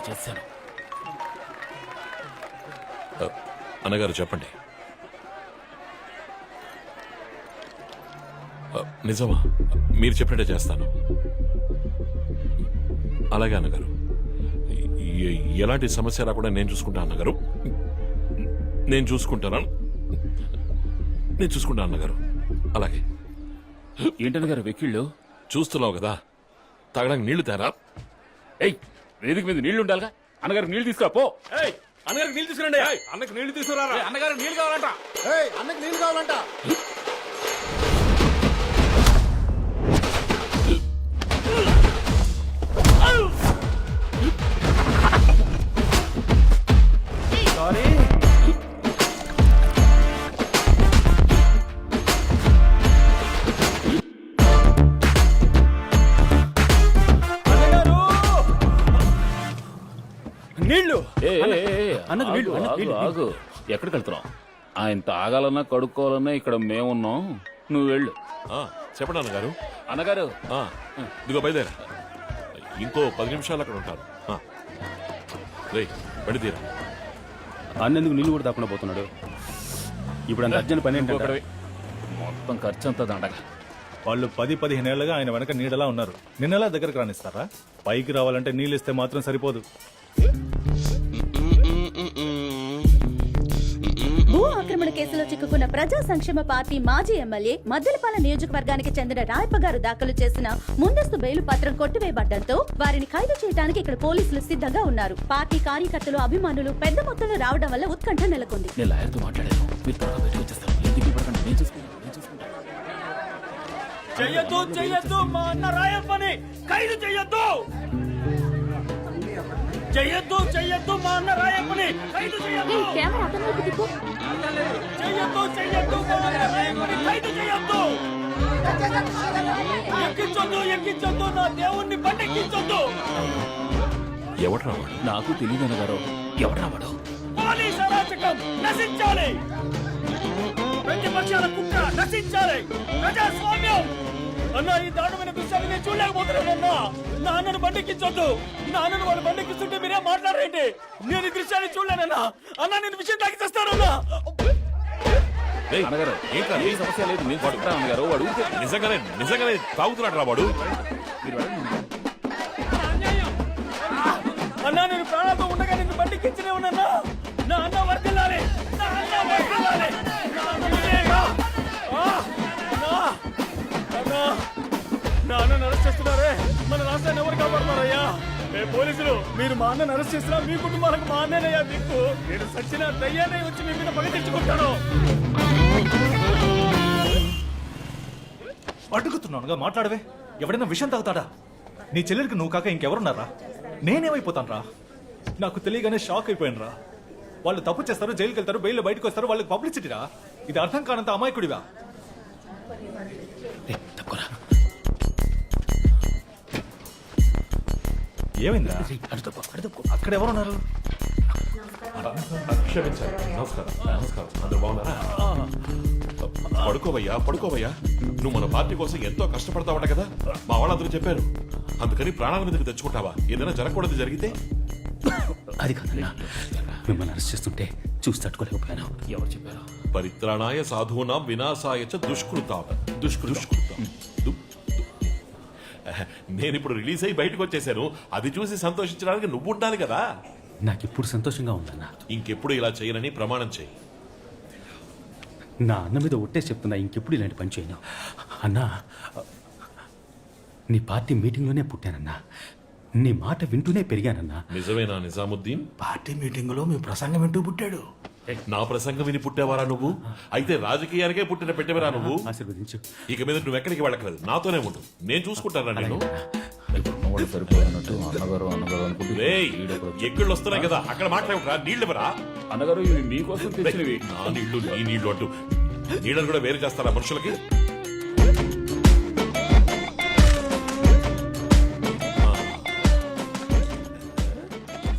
చేశాను. అన్నగారు చెప్పండి. నిజమా? మీరు చెప్పినట్టే చేస్తాను. అలాగే అన్నగారు, ఎలాంటి సమస్య రాకుండా నేను చూసుకుంటా అన్నగారు. నేను చూసుకుంటాను అన్నగారు. అలాగే. ఏంటన్నగారు వెక్కిళ్ళు? చూస్తున్నావు కదా, తాగడానికి నీళ్లు తేరా. ఏయ్, వేదిక మీద నీళ్లు ఉండాలిగా. అన్నగారు నీళ్లు తీసుకురా పో. అన్నగారికి నీళ్లు తీసుకురండి. అన్నకి నీళ్లు తీసుకురా. అన్నగారు నీళ్లు కావాలంట. అన్నకి నీళ్ళు కావాలంట. నీళ్లు. ఆగు. ఎక్కడికి వెళ్తున్నావు? ఆయన తాగాలన్నా కడుక్కోవాలన్నా ఇక్కడ మేమున్నాం, నువ్వు వెళ్ళు. చెప్పండి అన్నగారు. అన్నగారు ఇదిగో బయలుదేరా. ఇంకో 10 నిమిషాలు అక్కడ ఉంటారు. రేయ్, బండి తీరా. అన్నెందుకు నీళ్ళు కూడా తాకుండా పోతున్నాడు? ఇప్పుడు అంత అర్జెంట్ పని ఏంటంటే మొత్తం ఖర్చు అంతా దండగా. వాళ్ళు 10-15 ఏళ్లుగా ఆయన వెనక నీడలా ఉన్నారు. నిన్నలా దగ్గరకు రానిస్తారా? పైకి రావాలంటే నీళ్ళు ఇస్తే మాత్రం సరిపోదు. భూ ఆక్రమణ కేసులో చిక్కుకున్న ప్రజా సంక్షేమ పార్టీ మాజీ ఎమ్మెల్యే మద్దెలపాలెం నియోజకవర్గానికి చెందిన రాయప్ప గారు దాఖలు చేసిన ముందస్తు బెయిలు పత్రం కొట్టివేయబడ్డంతో వారిని ఖైదు చేయడానికి ఇక్కడ పోలీసులు సిద్ధంగా ఉన్నారు. పార్టీ కార్యకర్తలు, అభిమానులు పెద్ద మొత్తంలో రావడం వల్ల ఉత్కంఠ నెలకొంది. నేను లాయర్తో మాట్లాడాను. మీరు త్వరగా బయటకు వచ్చేస్తాను. ఎందుకు ఇవ్వకండి, నేను చూసుకుంటాను. చెయ్యొద్దు మా అన్న రాయప్పని ఖైదు చెయ్యొద్దు. చెయ్యొద్దు మా అన్న రాయప్పని ఖైదు చెయ్యొద్దు. చెయ్యొద్దు మా అన్న రాయప్పని ఖైదు చెయ్యొద్దు. ఎక్కించొద్దు నా దేవుణ్ణి బండెక్కించొద్దు. ఎవడు రావాడు? నాకు తెలియదు అన్నగారు. ఎవడు రావాడు? పోలీస్ అరాచకం నశించాలి. ప్రతిపక్షాల కుట్ర నశించాలి. ప్రజాస్వామ్యం. అన్న, ఈ దారుణమైన దృశ్యాన్ని నేను చూడలేకపోతున్నానన్నా. నాన్నను బండెక్కించొద్దు. నాన్నను వాళ్ళు బండెక్కిస్తుంటే మీరే మాట్లాడరేంటి? నేను ఈ దృశ్యాన్ని చూడలేనన్నా. అన్న, నేను విషయం తాకి చేస్తానన్నా. అన్నగారు ఏ సమస్య లేదు, నేను పడుకుంటా అన్నగారు. వాడు నిజంగానే తాగుతున్నాడు రా వాడు. అన్నా, నేను ప్రాణాలతో ఉండగా నిన్ను బండెక్కించనే ఉన్నా. నా అన్న వర్దిల్లాలి. నా అన్నను అరెస్ట్ చేస్తున్నారే, మన రాష్ట్రాన్ని ఎవరు కాపాడుతున్నారయ్యా? పోలీసులు, మీరు మా అన్నను అరెస్ట్ చేసినా మీ కుటుంబాలకు మా అన్నయ్యా దిక్కు. నేను సచ్చిన దయ్యాన్ని వచ్చి మీ మీద పగ తెచ్చుకుంటాను. అడుగుతున్నానుగా, మాట్లాడవే. ఎవడైనా విషయం తాగుతాడా? నీ చెల్లెలికి నువ్వు కాక ఇంకెవరున్నారా? నేనేమైపోతాను రా? నాకు తెలియగానే షాక్ అయిపోయాను రా. వాళ్ళు తప్పు చేస్తారు, జైలుకి వెళ్తారు, బెయిల్ బయటకు వస్తారు, వాళ్ళకి పబ్లిసిటీ రా. ఇది అర్థం కానంత అమాయకుడివా? ఏమైందిరా? అక్కడ ఎవరున్నారు? నమస్కారం. అందరూ బాగున్నారా? పడుకోవయ్యా. నువ్వు మన పార్టీ కోసం ఎంతో కష్టపడతావట కదా, మా వాళ్ళందరూ చెప్పారు. అందుకని ప్రాణాల మీదకి తెచ్చుకుంటావా? ఏదైనా జరగకూడదు జరిగితే? అది కాదన్నా, మిమ్మల్ని అరెస్ట్ చేస్తుంటే చూసి తట్టుకోలేకపోయాను. ఎవరు చెప్పారు? పరిత్రాణాయ సాధూనాం వినాశాయ చ దుష్కృతాం. నేను ఇప్పుడు రిలీజ్ అయ్యి బయటకు వచ్చేసాను. అది చూసి సంతోషించడానికి నువ్వు ఉండాలి కదా. నాకిప్పుడు సంతోషంగా ఉందన్నా. ఇంకెప్పుడు ఇలా చేయనని ప్రమాణం చేయి. నా అన్న మీద ఒట్టేసి చెప్తున్నా, ఇంకెప్పుడు ఇలాంటి పని చేయను. అన్నా, నీ పార్టీ మీటింగ్లోనే పుట్టానన్నా. నీ మాట వింటూనే పెరిగానన్నా. నిజమేనా నిజాముద్దీన్? పార్టీ మీటింగ్ లో మీ ప్రసంగం వింటూ పుట్టాడు. నా ప్రసంగం విని పుట్టేవారా నువ్వు? అయితే రాజకీయానికే పుట్టిన పెట్టేవరా నువ్వు? ఆశీర్వదించు. ఇక మీద నువ్వు ఎక్కడికి వెళ్ళకలేదు, నాతోనే ఉండు. నేను చూసుకుంటానా నేను? సరిపోయినట్టు అన్నగారు అనుకుంటే ఎక్కళ్ళు వస్తున్నాయి కదా, అక్కడ మాట్లాడరా. నీళ్ళు ఇవ్వరా? అన్నగారు, ఇవి మీకోసం తెచ్చినవి. నా నీళ్లు నీ నీళ్లు అంటూ నీళ్ళని కూడా వేరు చేస్తారా మనుషులకి?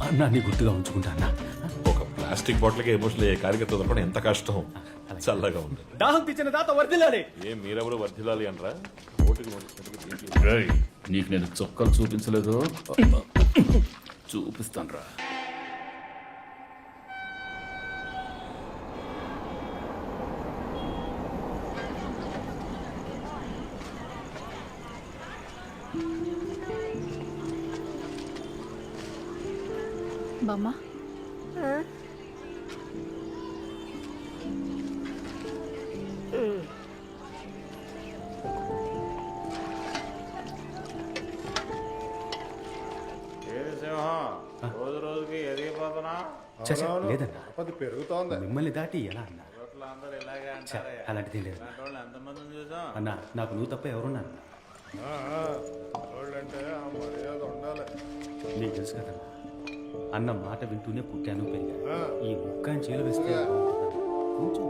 అన్నా, నీ గుర్తుగా ఉంచుకుంటా అన్నా. ఒక ప్లాస్టిక్ బాటిల్కి ఎమోషనల్ అయ్యే కార్యకర్త దొరకడం ఎంత కష్టం. చల్లగా ఉంది. దాహం తెచ్చిన దాత వర్దిల్లాలి. మీరెవరు వర్ధిల్లాలి అనరా? రేయ్, నీకు నేను చొక్కాలు చూపించలేదు చూపిస్తాను రా. బామ్మ రోజు రోజుకి ఎదిగిపోతున్నా చచ్చా, లేదన్నా అది పెరుగుతోంది. మిమ్మల్ని దాటి ఎలా అన్నా అందరూ ఇలాగే ఛ, అంటారే అలాంటిది లేదు వాళ్ళు ఎంతమందిని చూసాం అన్నా. నాకు నువ్వు తప్ప ఎవరున్నారు వాళ్ళంటే ఆ మర్యాద ఉండాలి. నీకు తెలుసు కదన్నా, అన్న మాట వింటూనే పుట్టాను పెరిగాను. ఈ ముక్కాని చేలు వేస్తే కొంచెం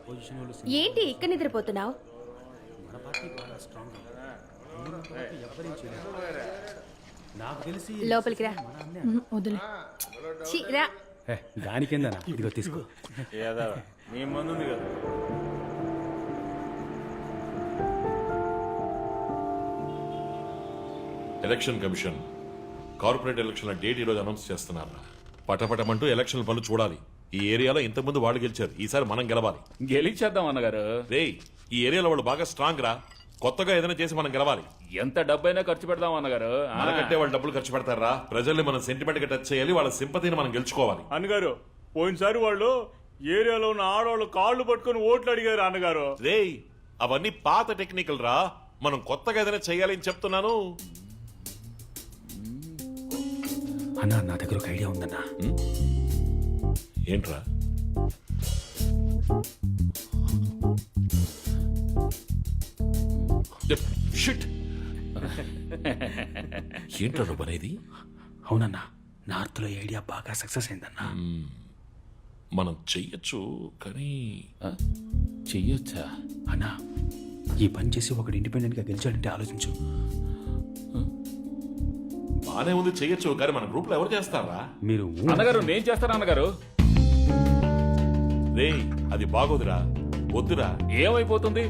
పొజిషన్ వాళ్ళు ఏంటి ఇక్కడ నిద్రపోతున్నావు? మన పార్టీ బాగా స్ట్రాంగ్. ఎవరేం చేయలేదు. నాకు తెలిసి లోపలికి రా. వదిలే. ఛీ, రా. దానికేందన్నా, ఇదిగో తీసుకో. ఏదో నీ ముందు ఉంది కదా ఎలక్షన్ కమిషన్ కార్పొరేట్ ఎలక్షన్ల డేట్ ఈరోజు అనౌన్స్ చేస్తున్నారు. పటపటమంటూ ఎలక్షన్ పనులు చూడాలి. ఈ ఏరియాలో ఇంతకుముందు వాళ్ళు గెలిచారు, ఈసారి మనం గెలవాలి. గెలిచేద్దాం అన్నగారు. రేయ్, ఈ ఏరియాలో వాళ్ళు బాగా స్ట్రాంగ్ రా. కొత్తగా ఏదైనా చేసి మనం గెలవాలి. ఎంత డబ్బైనా ఖర్చు పెడదాం అన్నగారు. మనకంటే వాళ్ళు డబ్బులు ఖర్చు పెడతారా? ప్రజల్ని మనం సెంటిమెంట్ గా టచ్ చేయాలి, వాళ్ళ సింపతిని మనం గెలుచుకోవాలి. అన్నగారు పోయినసారి వాళ్ళు ఏరియాలో ఉన్న ఆడవాళ్ళు కాళ్ళు పట్టుకొని ఓట్లు అడిగారు అన్నగారు. రేయ్, అవన్నీ పాత టెక్నికల్ రా. మనం కొత్తగా ఏదైనా చేయాలి అని చెప్తున్నాను. అన్నా, నా దగ్గర ఒక ఐడియా ఉందన్నా. ఏంట్రా? షిట్. ఏంట్రా నువ్వు అనేది? అవునన్నా, నార్త్ లో ఐడియా బాగా సక్సెస్ అయిందన్నా. మనం చెయ్యొచ్చు కానీ ఆ, చెయ్యొచ్చా? అన్నా, ఈ పని చేసి ఒకటి ఇండిపెండెంట్ గా గెలిచాడంటే ఆలోచించు. బానే ఉంది, చెయ్యొచ్చు కానీ మన గ్రూప్ లో ఎవరు చేస్తారా? మీరు అన్నగారు నేను చేస్తాను అన్నగారు. రేయ్, అది బాగోదురా, వద్దురా. ఏమైపోతుంది?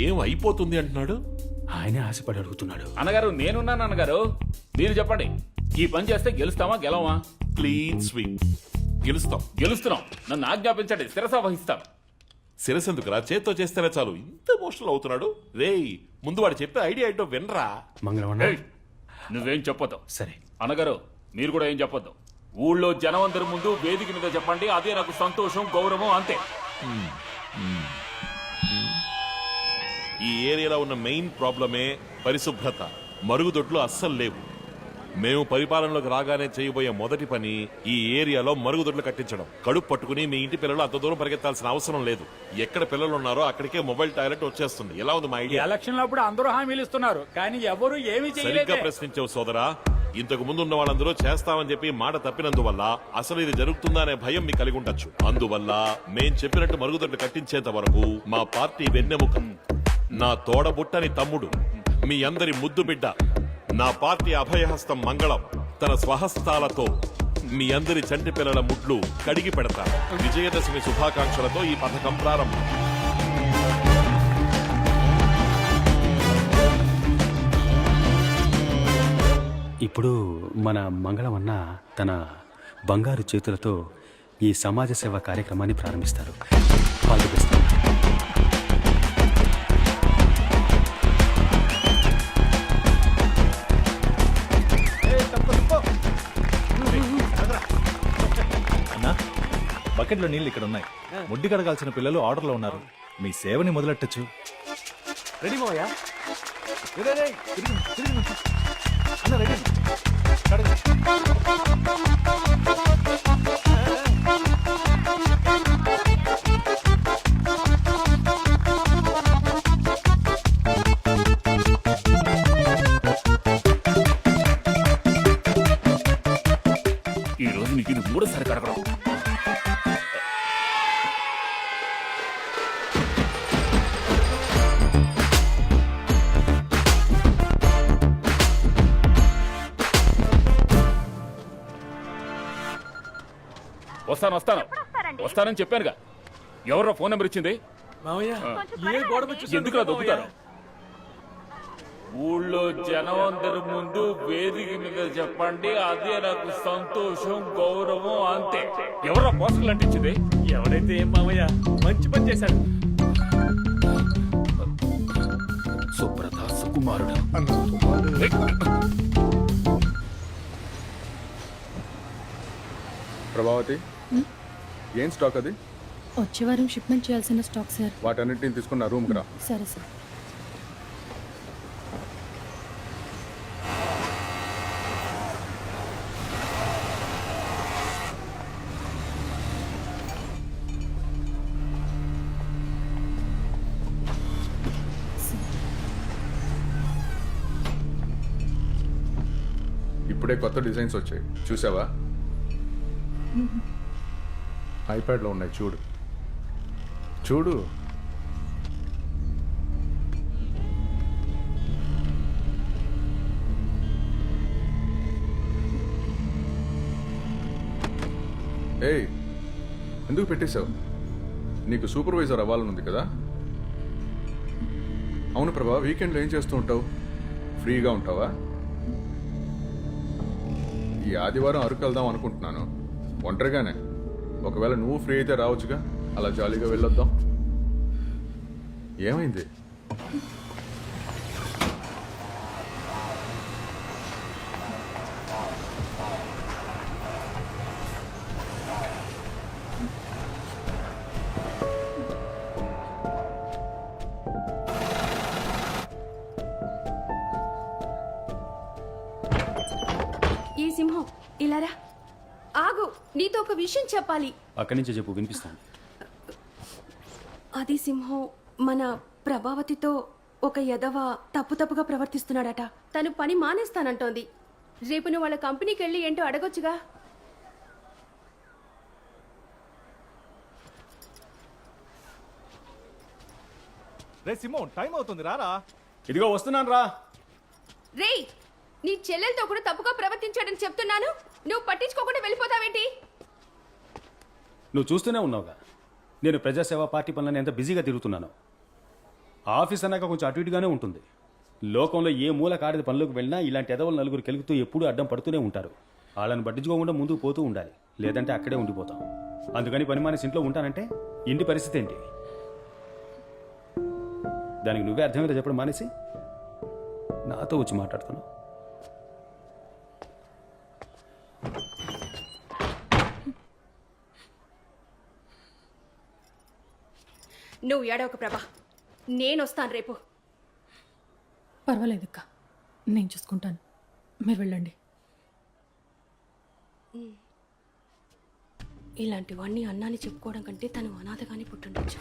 ఏం అయిపోతుంది అంటున్నాడు? ఆయనే ఆశపడి అడుగుతున్నాడు. అన్నగారు నేనున్నాను అన్నగారు. మీరు చెప్పండి, ఈ పని చేస్తే గెలుస్తామా గెలవా? Clean sweep. గెలుస్తాం. గెలుస్తున్నాం. నన్ను ఆజ్ఞాపించండి, శిరస వహిస్తాం. శిరసెందుకురా, చేత్తో చేస్తేనే చాలు. ఇంత ఎమోషనల్ అవుతున్నాడు. రేయ్, ముందు వాడు చెప్పే ఐడియా ఏంటో వినరా. మంగళం అన్నా. ఏయ్, నువ్వేం చెప్పొద్దు. సరే, అన్నగారు మీరు కూడా ఏం చెప్పొద్దు. ఊళ్ళో జనం అందరి ముందు వేదిక మీద చెప్పండి, అదే నాకు సంతోషం, గౌరవం, అంతే. ఈ ఏరియాలో ఉన్న మెయిన్ ప్రాబ్లమే పరిశుభ్రత. మరుగుదొడ్లు అస్సలు లేవు. మేము పరిపాలనలోకి రాగానే చేయబోయే మొదటి పని ఈ ఏరియాలో మరుగుదొడ్లు కట్టించడం. కడుపు పట్టుకుని మీ ఇంటి పిల్లలు అంత దూరం పరిగెత్తాల్సిన అవసరం లేదు. ఎక్కడ పిల్లలు ఉన్నారో అక్కడికే మొబైల్ టాయిలెట్ వచ్చేస్తుంది. ఎలా ఉంది మా ఐడియా? ఎలక్షన్ అప్పుడు అందరూ హామీలు ఇస్తున్నారు కానీ ఎవరు ఏమీ సరిగ్గా చేయలేదు. ప్రశ్నించావు సోదరా. ఇంతకు ముందు ఉన్న వాళ్ళందరూ చేస్తామని చెప్పి మాట తప్పినందువల్ల అసలు ఇది జరుగుతుందా అనే భయం మీకు కలిగి ఉండొచ్చు. అందువల్ల మేం చెప్పినట్టు మరుగుదొడ్లు కట్టించేంత వరకు మా పార్టీ వెన్నెముక, నా తోడబుట్టని తమ్ముడు, మీ అందరి ముద్దు బిడ్డ, నా పార్టీ అభయహస్తం మంగళం తన స్వహస్తాలతో మీ అందరి చంటి పిల్లల ముడ్లు కడిగి పెడతారు. విజయదశమి శుభాకాంక్షలతో ఈ పథకం ప్రారంభం. ఇప్పుడు మన మంగళం అన్న తన బంగారు చేతులతో ఈ సమాజ సేవ కార్యక్రమాన్ని ప్రారంభిస్తారు. All the best. అన్నా, బకెట్లో నీళ్ళు ఇక్కడ ఉన్నాయి. ముడ్డి కడగాల్సిన పిల్లలు ఆర్డర్లో ఉన్నారు. మీ సేవని మొదలెట్టచ్చు. రెడీ పోయా? అన్న రెడీ. ఈ రోజు నీకు ఇది మూడోసారి కడగడం. వస్తానని చెప్పానుగా. ఎవరో ఫోన్ నెంబర్ ఇచ్చింది? మామయ్య ఏ గోడ మీద ఎందుకు దొక్కుతారు? ఊళ్ళో జనం అందరి ముందు వేదిక మీద చెప్పండి, అదే నాకు సంతోషం, గౌరవం, అంతే. ఎవరో పోస్టర్లు అంటించింది? ఎవరైతే ఏం మామయ్య, మంచి పని చేశాడు. సుబ్రత సుకుమారుడు. ప్రభావతి ఏం స్టాక్ అది? వచ్చే వారం షిప్మెంట్ చేయాల్సిన స్టాక్ సార్. వాటన్నిటిని తీసుకున్న రూమ్కి రా. సరే సార్. ఇప్పుడే కొత్త డిజైన్స్ వచ్చాయి, చూసావా? ఐప్యాడ్లో ఉన్నాయి, చూడు చూడు. ఏయ్, ఎందుకు పెట్టేశావు? నీకు సూపర్వైజర్ అవ్వాలనుంది కదా? అవును ప్రభా, వీకెండ్లో ఏం చేస్తూ ఉంటావు? ఫ్రీగా ఉంటావా? ఈ ఆదివారం అరకు వెళ్దాం అనుకుంటున్నాను, ఒంటరిగానే. ఒకవేళ నువ్వు ఫ్రీ అయితే రావచ్చుగా, అలా జాలీగా వెళ్ళొద్దాం. ఏమైంది? ఈ సింహం ఇలారా. ఆగు, నీతో ఒక విషయం చెప్పాలి. అక్కడి నుంచే చెప్పు, వినిపిస్తాను. అది సింహం మన ప్రభావతితో ఒక యదవ తప్పుగా ప్రవర్తిస్తున్నాడట. తను పని మానేస్తానంటోంది. రేపు నువ్వు వాళ్ళ కంపెనీకి వెళ్ళి ఏంటో అడగొచ్చుగా. రే సిమోన్, టైం అవుతుంది, రారా. ఇదిగో వస్తున్నాను రా. రేయ్, నీ చెల్లెలతో కూడా తప్పుగా ప్రవర్తించాడని చెప్తున్నాను, నువ్వు పట్టించుకోకుండా వెళ్ళిపోతావేంటి? నువ్వు చూస్తూనే ఉన్నావుగా, నేను ప్రజాసేవా పార్టీ పనులను ఎంత బిజీగా తిరుగుతున్నాను. ఆఫీస్ అన్నాక కొంచెం అటు ఇటుగానే ఉంటుంది. లోకంలో ఏ మూల కాడిది పనులకు వెళ్ళినా ఇలాంటి ఎదవలు నలుగురు కెలుగుతూ ఎప్పుడూ అడ్డం పడుతూనే ఉంటారు. వాళ్ళని పట్టించుకోకుండా ముందుకు పోతూ ఉండాలి, లేదంటే అక్కడే ఉండిపోతాం. అందుకని పని మానేసి ఇంట్లో ఉంటానంటే ఇంటి పరిస్థితి ఏంటి? దానికి నువ్వే అర్థమయ్యేలా చెప్పడం మానేసి నాతో వచ్చి మాట్లాడుతున్నావు. నువ్వు ఏడవకు ప్రభా, నేను వస్తాను రేపు. పర్వాలేదక్క, నేను చూసుకుంటాను, మీరు వెళ్ళండి. ఇలాంటివన్నీ అన్నాన్ని చెప్పుకోవడం కంటే తను అనాథగానే పుట్టుండొచ్చు.